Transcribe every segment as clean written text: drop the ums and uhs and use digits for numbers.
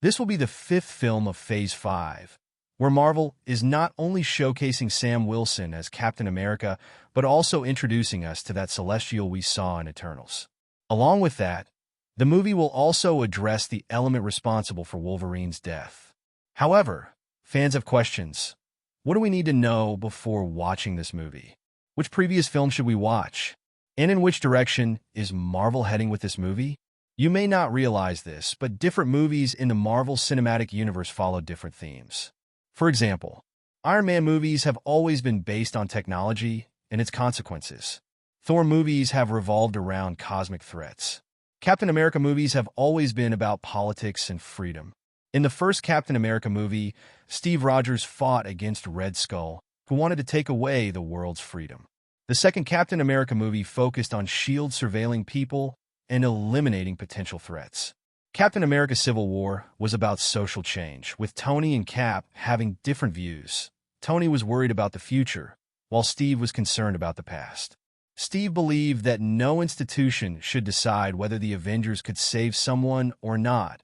This will be the fifth film of Phase 5, where Marvel is not only showcasing Sam Wilson as Captain America, but also introducing us to that Celestial we saw in Eternals. Along with that, the movie will also address the element responsible for Wolverine's death. However, fans have questions. What do we need to know before watching this movie? Which previous film should we watch? And in which direction is Marvel heading with this movie? You may not realize this, but different movies in the Marvel Cinematic Universe follow different themes. For example, Iron Man movies have always been based on technology and its consequences. Thor movies have revolved around cosmic threats. Captain America movies have always been about politics and freedom. In the first Captain America movie, Steve Rogers fought against Red Skull, who wanted to take away the world's freedom. The second Captain America movie focused on S.H.I.E.L.D. surveilling people and eliminating potential threats. Captain America Civil War was about social change, with Tony and Cap having different views. Tony was worried about the future, while Steve was concerned about the past. Steve believed that no institution should decide whether the Avengers could save someone or not,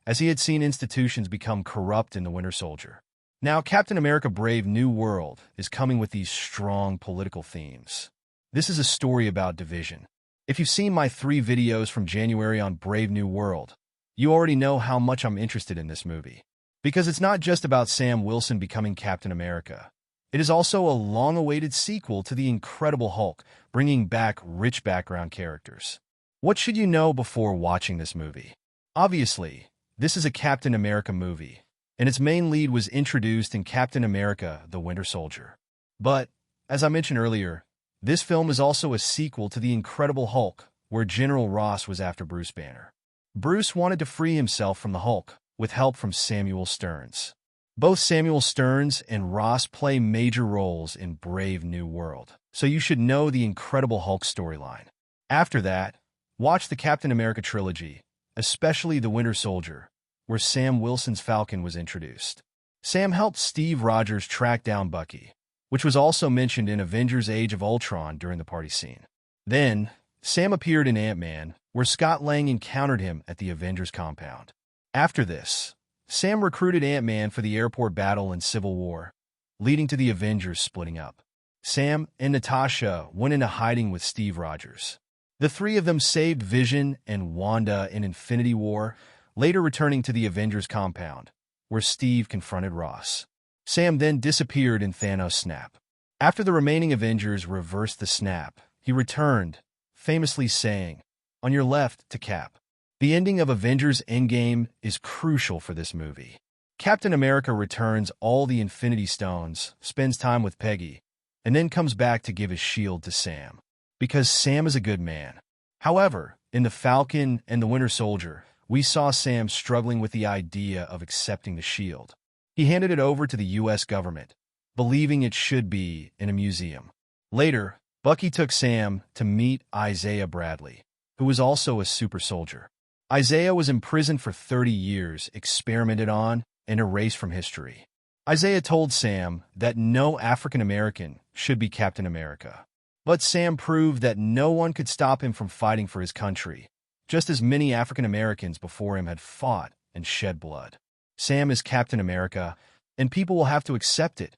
as he had seen institutions become corrupt in the Winter Soldier. Now, Captain America Brave New World is coming with these strong political themes. This is a story about division. If you've seen my 3 videos from January on Brave New World, you already know how much I'm interested in this movie. Because it's not just about Sam Wilson becoming Captain America. It is also a long-awaited sequel to The Incredible Hulk, bringing back rich background characters. What should you know before watching this movie? Obviously, this is a Captain America movie, and its main lead was introduced in Captain America: The Winter Soldier. But, as I mentioned earlier, this film is also a sequel to The Incredible Hulk, where General Ross was after Bruce Banner. Bruce wanted to free himself from the Hulk, with help from Samuel Stearns. Both Samuel Stearns and Ross play major roles in Brave New World, so you should know the Incredible Hulk storyline. After that, watch the Captain America trilogy, especially The Winter Soldier, where Sam Wilson's Falcon was introduced. Sam helped Steve Rogers track down Bucky, which was also mentioned in Avengers Age of Ultron during the party scene. Then, Sam appeared in Ant-Man, where Scott Lang encountered him at the Avengers compound. After this, Sam recruited Ant-Man for the airport battle in Civil War, leading to the Avengers splitting up. Sam and Natasha went into hiding with Steve Rogers. The 3 of them saved Vision and Wanda in Infinity War, later returning to the Avengers compound, where Steve confronted Ross. Sam then disappeared in Thanos' snap. After the remaining Avengers reversed the snap, he returned, famously saying, "On your left," to Cap. The ending of Avengers Endgame is crucial for this movie. Captain America returns all the Infinity Stones, spends time with Peggy, and then comes back to give his shield to Sam. Because Sam is a good man. However, in The Falcon and The Winter Soldier, we saw Sam struggling with the idea of accepting the shield. He handed it over to the U.S. government, believing it should be in a museum. Later, Bucky took Sam to meet Isaiah Bradley, who was also a super soldier. Isaiah was imprisoned for 30 years, experimented on, and erased from history. Isaiah told Sam that no African American should be Captain America. But Sam proved that no one could stop him from fighting for his country, just as many African Americans before him had fought and shed blood. Sam is Captain America, and people will have to accept it,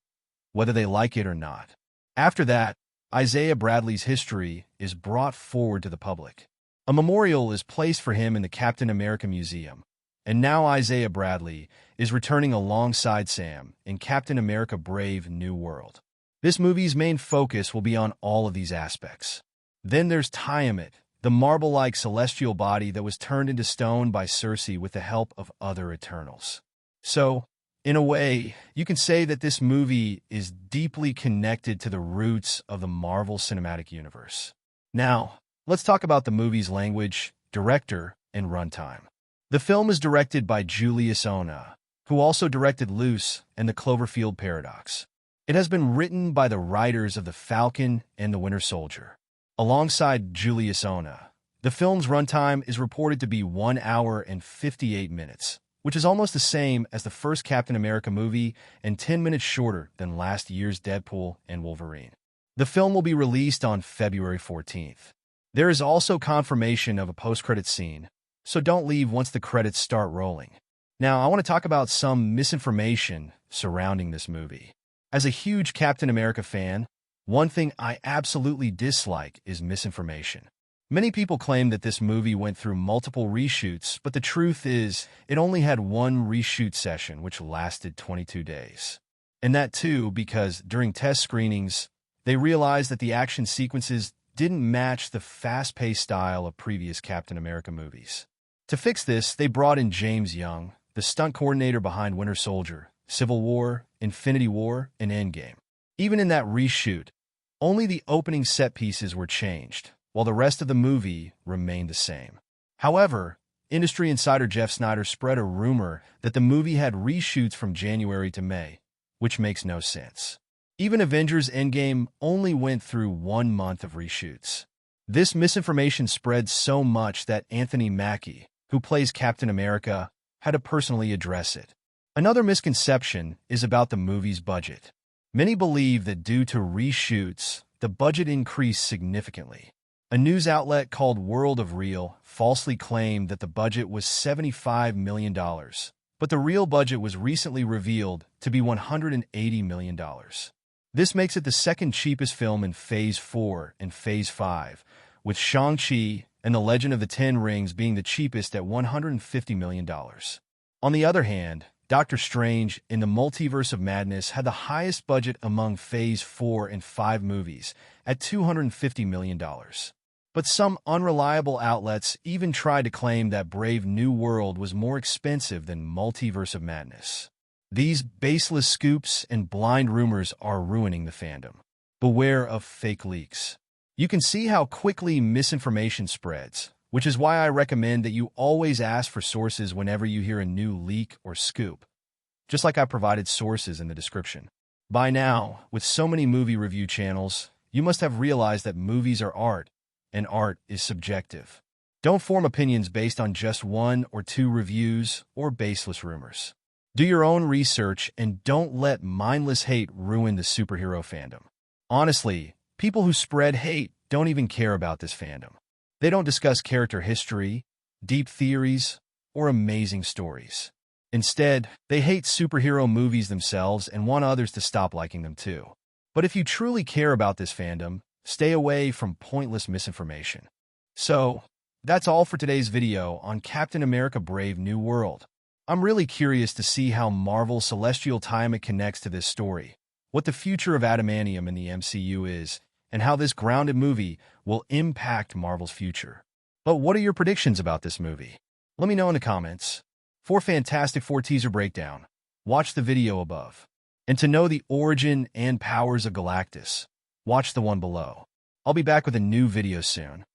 whether they like it or not. After that, Isaiah Bradley's history is brought forward to the public. A memorial is placed for him in the Captain America Museum, and now Isaiah Bradley is returning alongside Sam in Captain America Brave New World. This movie's main focus will be on all of these aspects. Then there's Tiamat, the marble-like celestial body that was turned into stone by Cersei with the help of other Eternals. So, in a way, you can say that this movie is deeply connected to the roots of the Marvel Cinematic Universe. Now, let's talk about the movie's language, director, and runtime. The film is directed by Julius Ona, who also directed Luce and The Cloverfield Paradox. It has been written by the writers of The Falcon and The Winter Soldier. Alongside Julius Ona, the film's runtime is reported to be 1 hour and 58 minutes, which is almost the same as the first Captain America movie and 10 minutes shorter than last year's Deadpool and Wolverine. The film will be released on February 14th. There is also confirmation of a post-credits scene, so don't leave once the credits start rolling. Now, I want to talk about some misinformation surrounding this movie. As a huge Captain America fan, one thing I absolutely dislike is misinformation. Many people claim that this movie went through multiple reshoots, but the truth is, it only had one reshoot session, which lasted 22 days. And that too because during test screenings, they realized that the action sequences didn't match the fast-paced style of previous Captain America movies. To fix this, they brought in James Young, the stunt coordinator behind Winter Soldier, Civil War, Infinity War, and Endgame. Even in that reshoot, only the opening set pieces were changed, while the rest of the movie remained the same. However, industry insider Jeff Snyder spread a rumor that the movie had reshoots from January to May, which makes no sense. Even Avengers Endgame only went through 1 month of reshoots. This misinformation spread so much that Anthony Mackie, who plays Captain America, had to personally address it. Another misconception is about the movie's budget. Many believe that due to reshoots, the budget increased significantly. A news outlet called World of Real falsely claimed that the budget was $75 million, but the real budget was recently revealed to be $180 million. This makes it the second cheapest film in Phase 4 and Phase 5, with Shang-Chi and The Legend of the Ten Rings being the cheapest at $150 million. On the other hand, Doctor Strange in the Multiverse of Madness had the highest budget among Phase 4 and 5 movies at $250 million. But some unreliable outlets even tried to claim that Brave New World was more expensive than Multiverse of Madness. These baseless scoops and blind rumors are ruining the fandom. Beware of fake leaks. You can see how quickly misinformation spreads, which is why I recommend that you always ask for sources whenever you hear a new leak or scoop, just like I provided sources in the description. By now, with so many movie review channels, you must have realized that movies are art, and art is subjective. Don't form opinions based on just 1 or 2 reviews or baseless rumors. Do your own research and don't let mindless hate ruin the superhero fandom. Honestly, people who spread hate don't even care about this fandom. They don't discuss character history, deep theories, or amazing stories. Instead, they hate superhero movies themselves and want others to stop liking them too. But if you truly care about this fandom, stay away from pointless misinformation. So, that's all for today's video on Captain America Brave New World. I'm really curious to see how Marvel's celestial time connects to this story, what the future of adamantium in the MCU is, and how this grounded movie will impact Marvel's future. But what are your predictions about this movie? Let me know in the comments. For Fantastic Four teaser breakdown, watch the video above. And to know the origin and powers of Galactus, watch the one below. I'll be back with a new video soon.